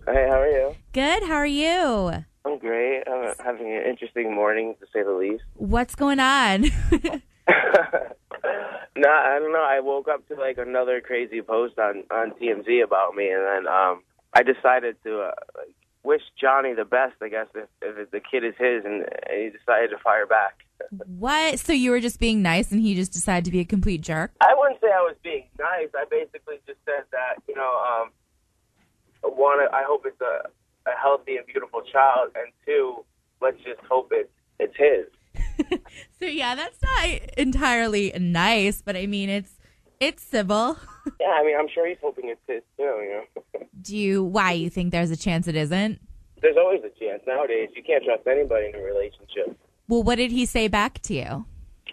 Hey, how are you? Good. How are you? I'm great. I'm having an interesting morning, to say the least. What's going on? No, I don't know. I woke up to like another crazy post on TMZ about me, and then I decided to wish Johnny the best. I guess if the kid is his, and he decided to fire back. What? So you were just being nice, and he just decided to be a complete jerk? I wouldn't say I was being nice. I basically just said that one, I hope it's a healthy and beautiful child, and two, let's just hope it's his. So yeah, that's not entirely nice, but I mean it's civil. Yeah, I mean, I'm sure he's hoping it's his too. Why you think there's a chance it isn't? There's always a chance nowadays. You can't trust anybody in a relationship. Well, what did he say back to you?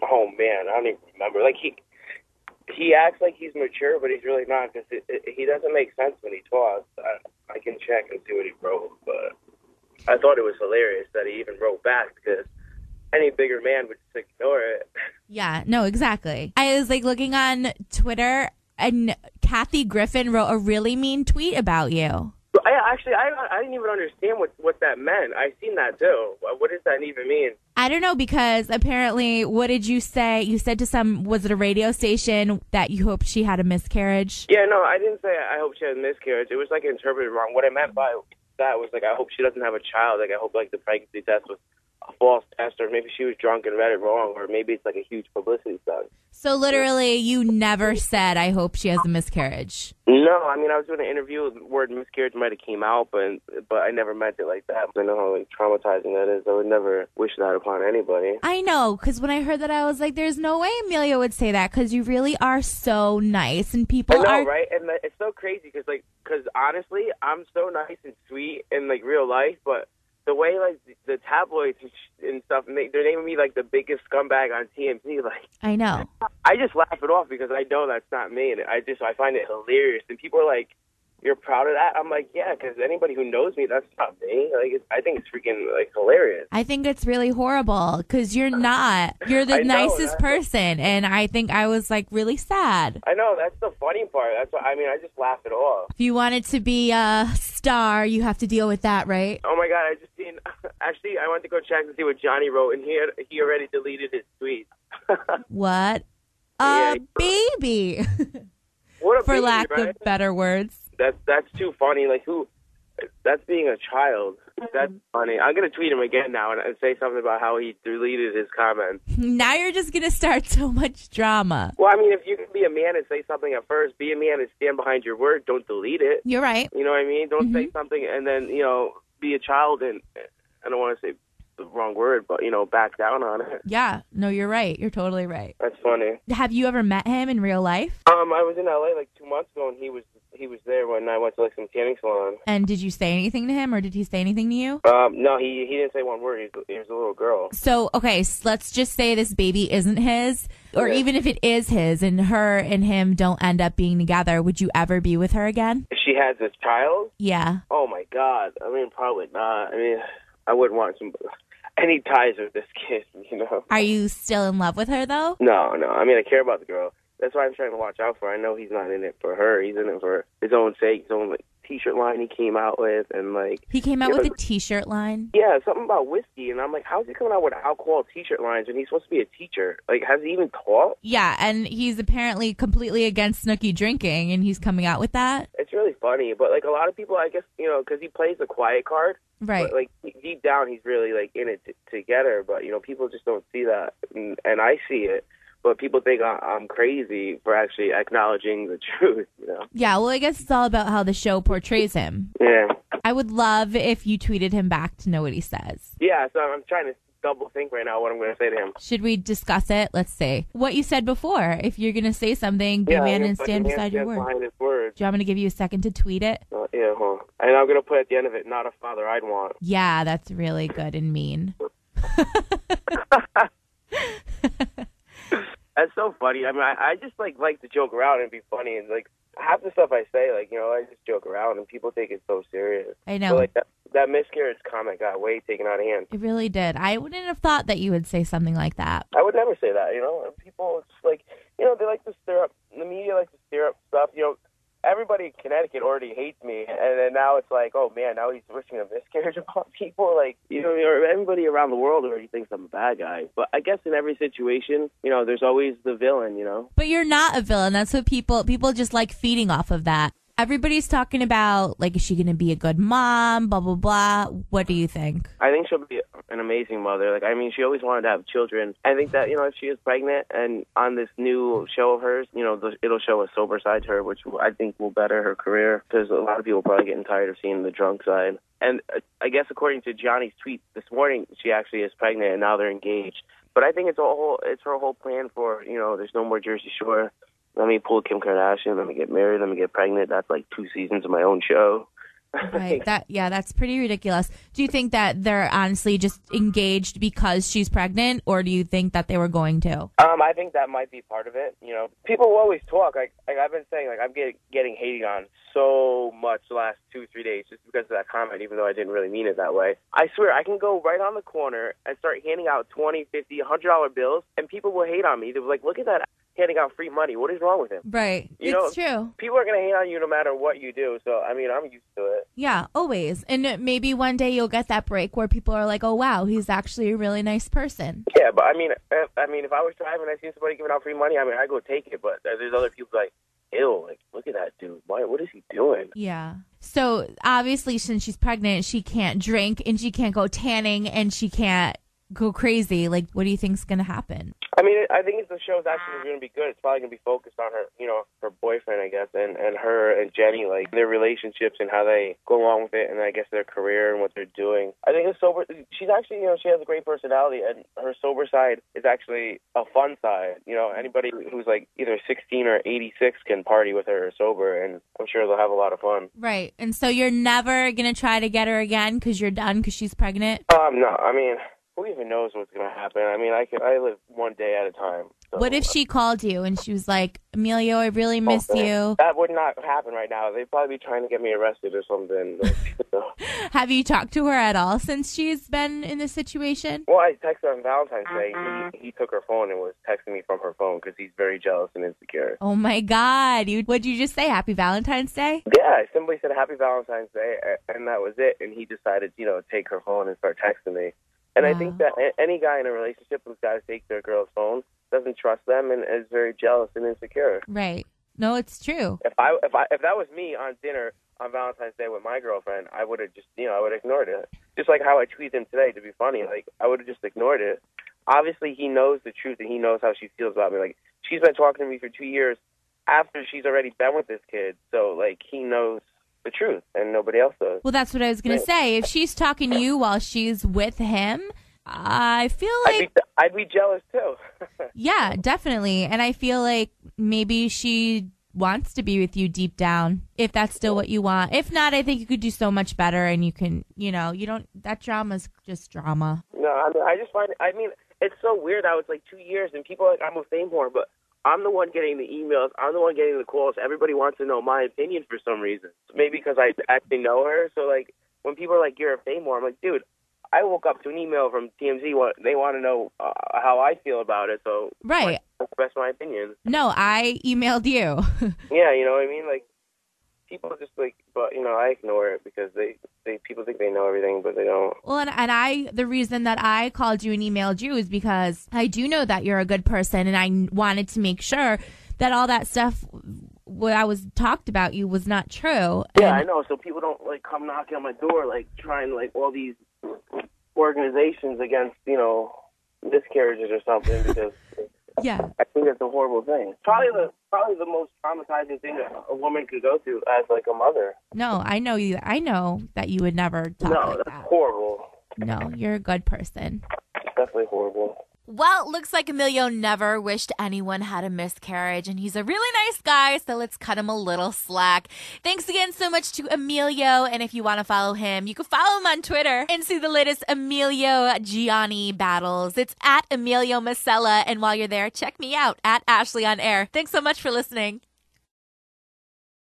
Oh man, I don't even remember. Like he acts like he's mature, but he's really not, because he doesn't make sense when he talks. I can check and see what he wrote, but I thought it was hilarious that he even wrote back, because any bigger man would just ignore it. Yeah, no, exactly. I was like looking on Twitter, and Kathy Griffin wrote a really mean tweet about you. I didn't even understand what that meant. I seen that too. What does that even mean? I don't know, because apparently, what did you say? You said to was it a radio station that you hoped she had a miscarriage? Yeah, no, I didn't say I hope she had a miscarriage. It was like interpreted wrong. What I meant by that was like I hope she doesn't have a child. Like I hope like the pregnancy test was a false test, or maybe she was drunk and read it wrong, or maybe it's like a huge publicity stunt. So literally, you never said, I hope she has a miscarriage. No, I mean, I was doing an interview, the word miscarriage might have came out, but I never meant it like that. I know how like traumatizing that is. I would never wish that upon anybody. I know, because when I heard that, I was like, there's no way Emilio would say that, because you really are so nice, and people I know, are... right? And it's so crazy, because honestly, I'm so nice and sweet in like real life, but the way like the tabloids and stuff, and they're naming me like the biggest scumbag on TMZ. Like, I know. I just laugh it off because I know that's not me, and I find it hilarious. And people are like, "You're proud of that?" I'm like, "Yeah," because anybody who knows me, that's not me. Like, I think it's freaking like hilarious. I think it's really horrible because you're not. You're the nicest person, and I think I was like really sad. I know, that's the funny part. That's what I mean. I just laugh it off. If you wanted to be a star, you have to deal with that, right? Oh my God! I just seen. Actually, I went to go check to see what Johnny wrote, and he already deleted his tweet. What? Yeah, baby. What a For baby, lack right? of better words. That's too funny. Like, who? That's being a child. That's funny. I'm gonna tweet him again now and say something about how he deleted his comments. Now you're just gonna start so much drama. Well, I mean, if you can be a man and say something at first, be a man and stand behind your word. Don't delete it. You're right. You know what I mean? Don't say something and then be a child and I don't want to say the wrong word, but back down on it. Yeah. No, you're right. You're totally right. That's funny. Have you ever met him in real life? I was in LA like 2 months ago, and he was there when I went to like some tanning salon. And did you say anything to him, or did he say anything to you? No, he didn't say one word. He was a little girl. So, okay, so let's just say this baby isn't his, or even if it is his, and her and him don't end up being together, would you ever be with her again? If she has this child? Yeah. Oh my God. I mean, probably not. I mean, I wouldn't want any ties with this kid, Are you still in love with her, though? No. I mean, I care about the girl. That's why I'm trying to watch out for her. I know he's not in it for her. He's in it for his own sake, his own like T-shirt line he came out with, and like he came out with a T-shirt line. Yeah, something about whiskey, and I'm like, how's he coming out with alcohol T-shirt lines when he's supposed to be a teacher? Like, has he even taught? Yeah, and he's apparently completely against Snooki drinking, and he's coming out with that. It's really funny, but like a lot of people, I guess, because he plays the quiet card, right? But, like deep down, he's really like in it together. But people just don't see that, and I see it. But people think I'm crazy for actually acknowledging the truth, Yeah, well, I guess it's all about how the show portrays him. Yeah. I would love if you tweeted him back to know what he says. Yeah, so I'm trying to double think right now what I'm going to say to him. Should we discuss it? Let's say what you said before. If you're going to say something, be a man and stand beside your word. Behind his word. Do you want me to give you a second to tweet it? Yeah, hold on. And I'm going to put at the end of it, not a father I'd want. Yeah, that's really good and mean. That's so funny. I mean, I just like to joke around and be funny, and like half the stuff I say, like I just joke around, and people take it so serious. I know. So, like that miscarriage comment got way taken out of hand. It really did. I wouldn't have thought that you would say something like that. I would never say that. People, it's like they like to stir up. The media likes to stir up stuff. everybody in Connecticut already hates me, and then now it's like, oh man, now he's wishing a miscarriage upon people. Like, everybody around the world already thinks I'm a bad guy. But I guess in every situation, there's always the villain. But you're not a villain. That's what people just like feeding off of that. Everybody's talking about, like, is she going to be a good mom, blah, blah, blah. What do you think? I think she'll be an amazing mother. Like, I mean, she always wanted to have children. I think that, if she is pregnant and on this new show of hers, it'll show a sober side to her, which I think will better her career, because a lot of people are probably getting tired of seeing the drunk side. And I guess according to Johnny's tweet this morning, she actually is pregnant and now they're engaged. But I think it's her whole plan for, there's no more Jersey Shore. Let me pull Kim Kardashian. Let me get married. Let me get pregnant. That's like 2 seasons of my own show. Right. That's pretty ridiculous. Do you think that they're honestly just engaged because she's pregnant, or do you think that they were going to? I think that might be part of it. People will always talk. Like I've been saying, like, I'm getting hated on so much the last 2-3 days just because of that comment, even though I didn't really mean it that way. I swear, I can go right on the corner and start handing out $20, $50, $100 bills, and people will hate on me. They're like, look at that, handing out free money. What is wrong with him? Right. It's true. People are going to hate on you no matter what you do. So, I mean, I'm used to it. Yeah, always. And maybe one day you'll get that break where people are like, oh, wow, he's actually a really nice person. Yeah, but I mean, if I was driving and I seen somebody giving out free money, I mean, I'd go take it. But there's other people like, ew, like, look at that dude. What is he doing? Yeah. So, obviously, since she's pregnant, she can't drink and she can't go tanning and she can't go crazy. Like, what do you think's going to happen? I mean, I think the show's actually going to be good. It's probably going to be focused on her, her boyfriend, I guess, and her and Jenny, like, their relationships and how they go along with it, and I guess their career and what they're doing. I think she's actually, she has a great personality, and her sober side is actually a fun side. Anybody who's like either 16 or 86 can party with her sober, and I'm sure they'll have a lot of fun. Right. And so you're never going to try to get her again because you're done because she's pregnant? No, I mean, who even knows what's going to happen? I mean, I live one day at a time. So. What if she called you and she was like, Emilio, I really miss you? That would not happen right now. They'd probably be trying to get me arrested or something. Have you talked to her at all since she's been in this situation? Well, I texted her on Valentine's Day. He took her phone and was texting me from her phone because he's very jealous and insecure. Oh, my God. What'd you just say? Happy Valentine's Day? Yeah, I simply said Happy Valentine's Day, and that was it. And he decided, to take her phone and start texting me. And wow. I think that any guy in a relationship who's got to take their girl's phone doesn't trust them and is very jealous and insecure. Right. No, it's true. If that was me on dinner on Valentine's Day with my girlfriend, I would have just, I would have ignored it. Just like how I tweeted him today to be funny. Like, I would have just ignored it. Obviously, he knows the truth and he knows how she feels about me. Like, she's been talking to me for 2 years after she's already been with this kid. So, like, he knows the truth and nobody else does. Well, that's what I was going to say. If she's talking to you while she's with him, I feel like I'd be jealous too. Yeah, definitely. And I feel like maybe she wants to be with you deep down, if that's still what you want. If not, I think you could do so much better, and you can, that drama's just drama. No, I just find it's so weird how it's like 2 years and people are like, I'm a fame whore, but I'm the one getting the emails. I'm the one getting the calls. Everybody wants to know my opinion for some reason. Maybe because I actually know her. So, like, when people are like, you're a fame whore, I'm like, dude, I woke up to an email from TMZ. They want to know how I feel about it. So, right. I express my opinion. No, I emailed you. Yeah, you know what I mean? Like, people just like, but, I ignore it because people think they know everything, but they don't. Well, and the reason that I called you and emailed you is because I do know that you're a good person, and I wanted to make sure that all that stuff what I was talked about you was not true. Yeah, I know. So people don't like come knocking on my door, like trying like all these organizations against, miscarriages or something because yeah, I think that's a horrible thing. Probably the most traumatizing thing a woman could go through as like a mother. No, I know you. I know that you would never talk like that. No, that's horrible. No, you're a good person. Definitely horrible. Well, looks like Emilio never wished anyone had a miscarriage, and he's a really nice guy, so let's cut him a little slack. Thanks again so much to Emilio, and if you want to follow him, you can follow him on Twitter and see the latest Emilio Gianni battles. It's at Emilio Masella, and while you're there, check me out at Ashley on Air. Thanks so much for listening.